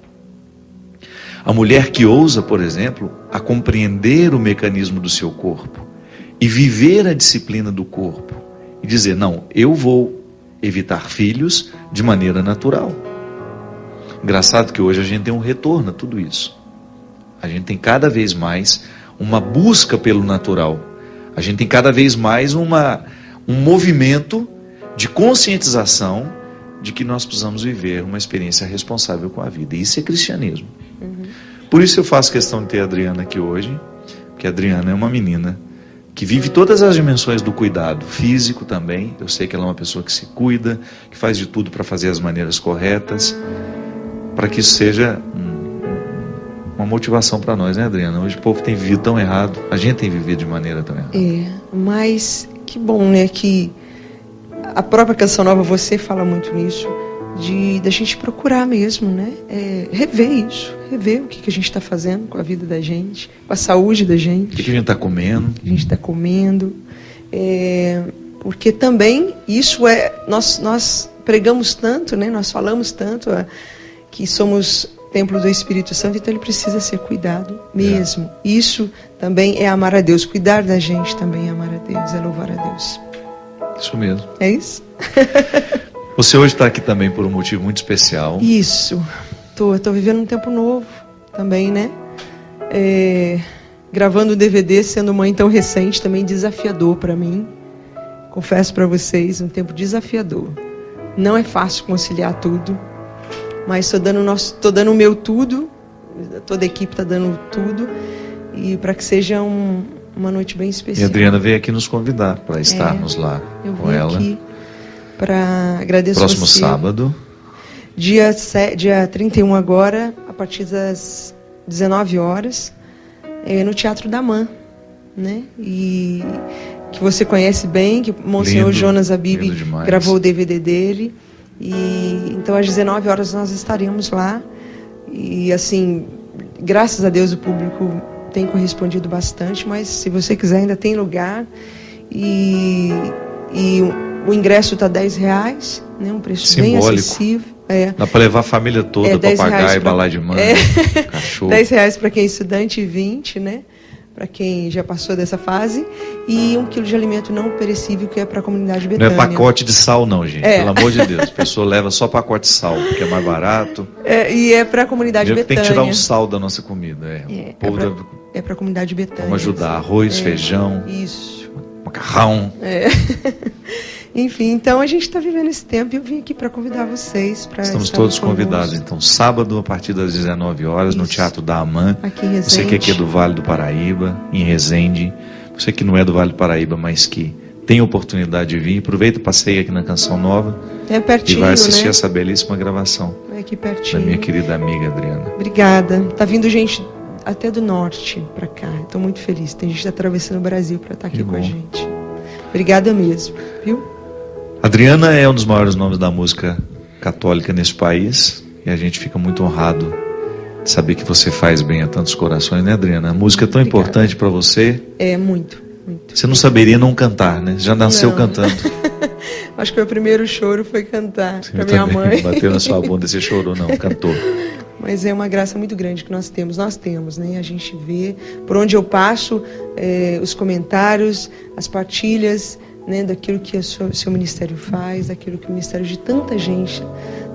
A mulher que ousa, por exemplo, a compreender o mecanismo do seu corpo e viver a disciplina do corpo e dizer, não, eu vou evitar filhos de maneira natural. Engraçado que hoje a gente tem um retorno a tudo isso. A gente tem cada vez mais uma busca pelo natural. A gente tem cada vez mais um movimento de conscientização de que nós precisamos viver uma experiência responsável com a vida. E isso é cristianismo. Por isso eu faço questão de ter a Adriana aqui hoje, porque a Adriana é uma menina que vive todas as dimensões do cuidado, físico também. Eu sei que ela é uma pessoa que se cuida, que faz de tudo para fazer as maneiras corretas, para que isso seja uma motivação para nós, né, Adriana? Hoje o povo tem vivido tão errado, a gente tem vivido de maneira tão errada. Mas que bom, né, que a própria Canção Nova, você fala muito nisso, da gente procurar mesmo, né, rever isso, rever o que a gente está fazendo com a vida da gente, com a saúde da gente. O que a gente está comendo. Porque também isso nós pregamos tanto, né, nós falamos tanto que somos templo do Espírito Santo, então ele precisa ser cuidado mesmo. Isso também é amar a Deus, cuidar da gente também é amar a Deus, é louvar a Deus. Isso mesmo. É isso? Você hoje está aqui também por um motivo muito especial. Isso. Tô vivendo um tempo novo também, né? Gravando o DVD, sendo mãe tão recente, também desafiador para mim. Confesso para vocês, um tempo desafiador. Não é fácil conciliar tudo, mas estou dando o meu tudo, toda a equipe está dando tudo, e para que seja uma noite bem E especial. a Adriana veio aqui nos convidar para estarmos lá Eu com vim ela. aqui para agradecer Próximo você. sábado. Dia 31 agora, a partir das 19 horas, no Teatro da Man, né? E que você conhece bem, que o Monsenhor Lindo, Jonas Abib lindo demais. gravou o DVD dele. E então às 19 horas nós estaremos lá. E assim, graças a Deus o público tem correspondido bastante, mas se você quiser ainda tem lugar. E o ingresso está R$10, né? Um preço Simbólico. bem acessível. Dá para levar a família toda, papagaio, balaio de mãe, cachorro. R$10 para quem é estudante e 20, né? Para quem já passou dessa fase. E 1 quilo de alimento não perecível, que é para a comunidade Não Betânia. é pacote de sal não, gente. Pelo amor de Deus. A pessoa leva só pacote de sal, porque é mais barato. E é para a comunidade Betânia. Tem que tirar o sal da nossa comida. É para a comunidade Betânia. Vamos ajudar. Arroz, feijão. Isso. Macarrão. Enfim, então a gente está vivendo esse tempo e eu vim aqui para convidar vocês para Estamos todos convidados. Então, sábado, a partir das 19 horas, no Teatro da AMAN. Aqui em Resende. Você que aqui é do Vale do Paraíba, em Resende. Você que não é do Vale do Paraíba, mas que tem oportunidade de vir, aproveita, passeia aqui na Canção Nova. É pertinho, e vai assistir, né? Essa belíssima gravação. É aqui pertinho. Da minha querida amiga Adriana. Obrigada. Tá vindo gente até do norte para cá. Estou muito feliz. Tem gente atravessando o Brasil para estar aqui com a gente. Obrigada mesmo, viu? Adriana é um dos maiores nomes da música católica nesse país e a gente fica muito honrado de saber que você faz bem a tantos corações, né, Adriana? A música é tão importante para você. É, muito, muito. Você não saberia não cantar, né? Já nasceu cantando. Acho que o meu primeiro choro foi cantar para minha mãe. Bateu na sua bunda, você chorou, não, cantou. Mas é uma graça muito grande que nós temos, né? A gente vê, por onde eu passo, os comentários, as partilhas, né, daquilo que o seu ministério faz, daquilo que o ministério de tanta gente,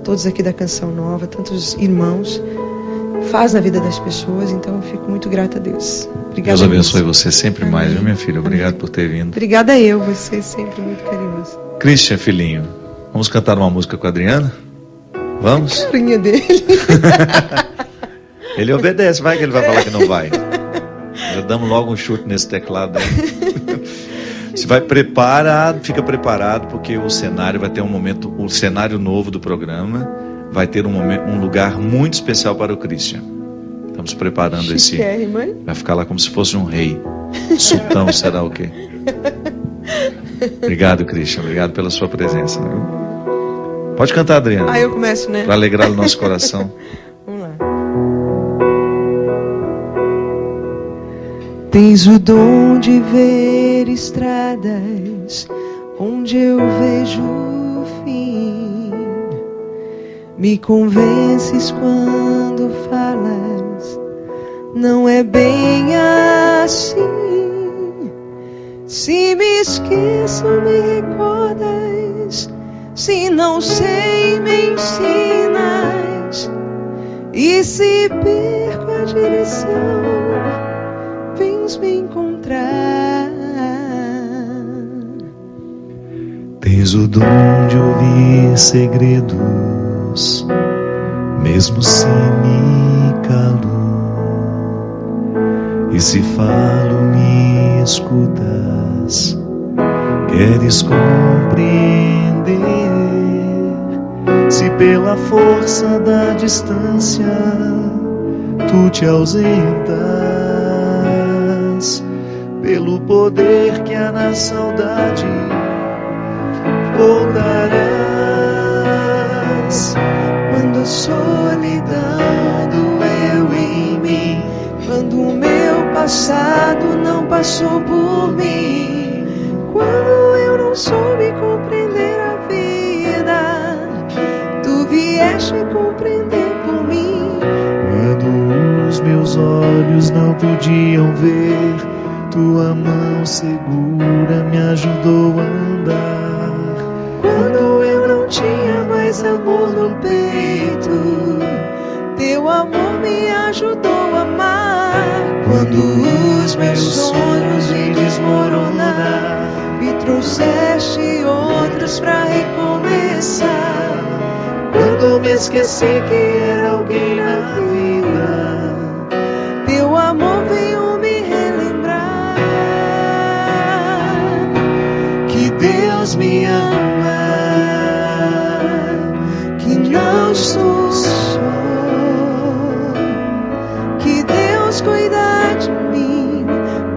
todos aqui da Canção Nova, tantos irmãos, faz na vida das pessoas. Então eu fico muito grata a Deus. Obrigada. Deus abençoe você sempre. Amém. Mais, viu, minha filha? Obrigado por ter vindo. Obrigada eu, você sempre muito carinhoso. Christian, filhinho, vamos cantar uma música com a Adriana? Vamos? A carinha dele. Ele obedece, vai que ele vai falar que não vai. Já damos logo um chute nesse teclado aí. Você vai preparado, fica preparado, porque o cenário vai ter um momento, o cenário novo do programa vai ter um lugar muito especial para o Christian. Estamos preparando esse. Vai ficar lá como se fosse um rei. Sultão, será o quê? Obrigado, Christian. Obrigado pela sua presença. Viu? Pode cantar, Adriana. Eu começo, né? Para alegrar o nosso coração. Vamos lá. Tens o dom de ver estradas onde eu vejo o fim. Me convences quando falas, não é bem assim. Se me esqueço, me recordas. Se não sei, me ensinas. E se perco a direção, vens me encontrar. Tens o dom de ouvir segredos, mesmo se me calo. E se falo, me escutas. Queres compreender? Se pela força da distância tu te ausentas, pelo poder que há na saudade voltarás. Quando a solidão doeu em mim, quando o meu passado não passou por mim, quando eu não soube compreender a vida, tu vieste compreender por mim. Quando os meus olhos não podiam ver, tua mão segura me ajudou a andar. Quando eu não tinha mais amor no peito, teu amor me ajudou a amar. Quando os meus sonhos me desmoronar, me trouxeste outros pra recomeçar. Quando me esqueci que era alguém na vida, teu amor veio me relembrar. Deus me ama, que não estou só, que Deus cuida de mim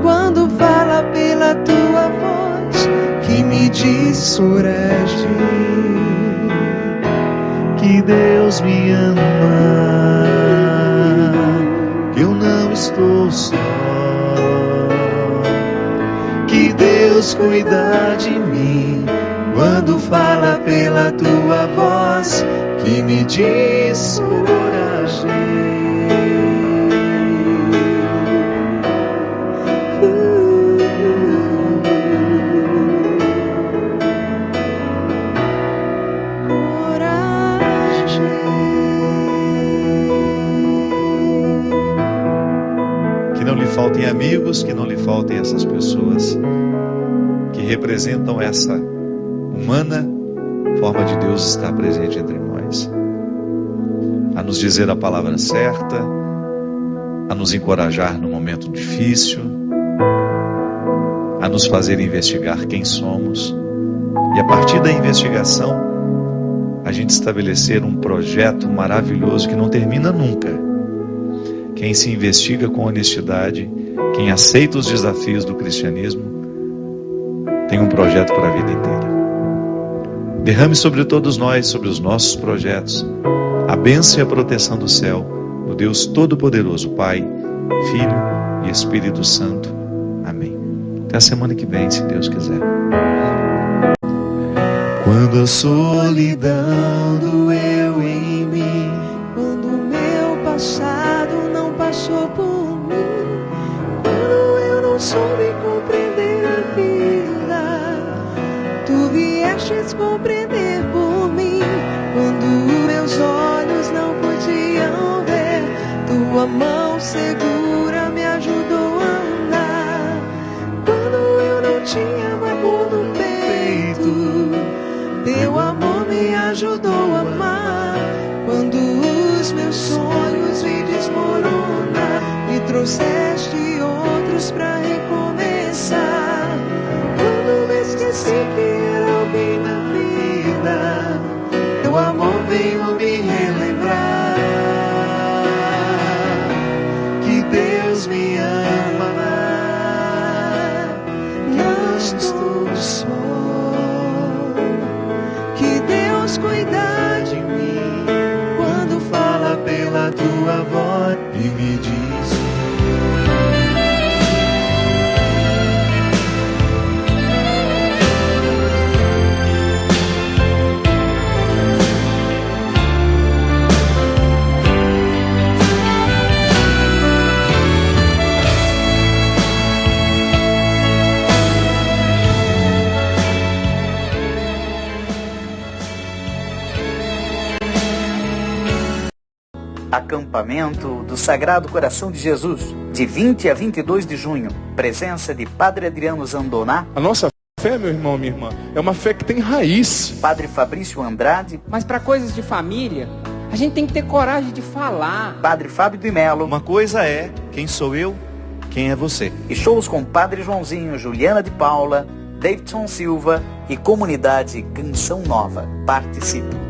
quando fala pela tua voz, que me diz coragem. Que Deus me ama, que eu não estou só, que Deus cuida de mim quando fala pela tua voz, que me diz coragem. Faltem amigos, que não lhe faltem essas pessoas que representam essa humana forma de Deus estar presente entre nós, a nos dizer a palavra certa, a nos encorajar no momento difícil, a nos fazer investigar quem somos e a partir da investigação a gente estabelecer um projeto maravilhoso que não termina nunca. Quem se investiga com honestidade, quem aceita os desafios do cristianismo, tem um projeto para a vida inteira. Derrame sobre todos nós, sobre os nossos projetos, a bênção e a proteção do céu, do Deus Todo-Poderoso, Pai, Filho e Espírito Santo. Amém. Até a semana que vem, se Deus quiser. Quando a solidão doeu em mim, quando o meu passado não passou por mim, quando eu não soube compreender a vida, tu viestes compreender por mim. Quando meus olhos não podiam ver, tua mão segura me ajudou a andar. Quando eu não tinha mágoa no peito, teu amor me ajudou a amar. Quando os meus sonhos vi desmoronar, me trouxeste outros pra recomeçar. Quando me esqueci que era alguém na vida, teu amor veio me relembrar que Deus me ama, não estou só, que Deus cuida de mim quando fala pela tua voz e me diz. Acampamento do Sagrado Coração de Jesus, de 20 a 22 de junho. Presença de Padre Adriano Zandoná. A nossa fé, meu irmão, minha irmã, é uma fé que tem raiz. Padre Fabrício Andrade. Mas para coisas de família, a gente tem que ter coragem de falar. Padre Fábio de Melo. Uma coisa é quem sou eu, quem é você. E shows com Padre Joãozinho, Juliana de Paula, Davidson Silva e Comunidade Canção Nova. Participe!